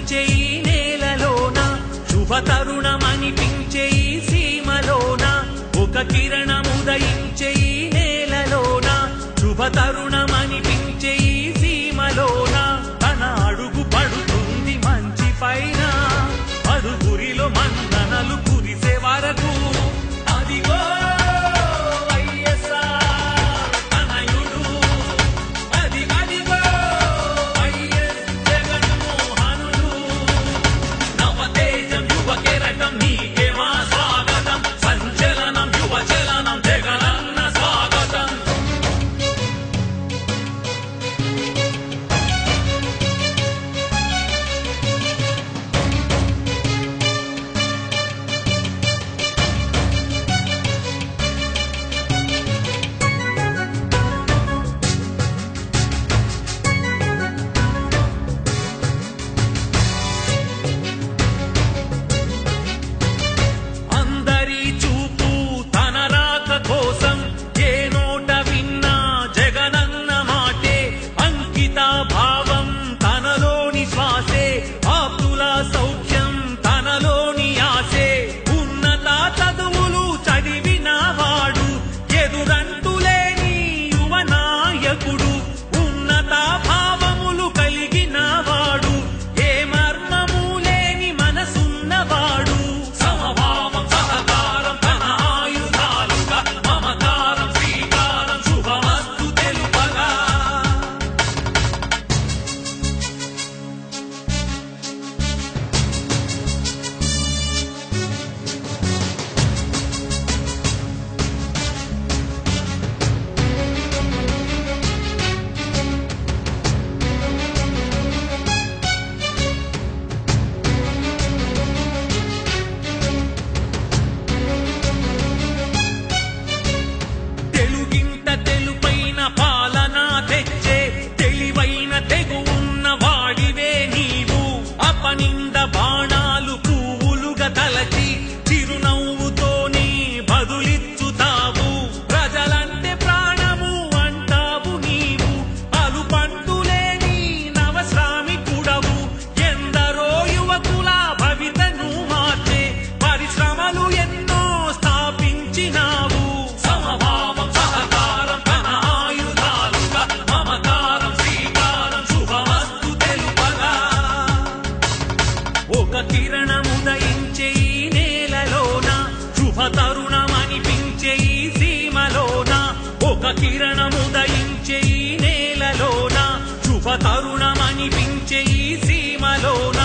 ఉదయించే ఈ నేలలోన శుభ తరుణమనిపించే ఈ సీమలోన ఒక కిరణం ఉదయించే ఈ నేలలోన శుభ తరుణమనిపించే ఈ సీమలోన తన అడుగు పడుతుంది మంచి పైన పరుగురిలో మన్ననలు కురిసే వరకు అదిగో ఒక కిరణముదయించే ఈ నేలలోన శుభ తరుణమనిపించే ఈ సీమలోన ఒక కిరణముదయించే ఈ నేలలోన శుభ తరుణమనిపించే ఈ సీమలోన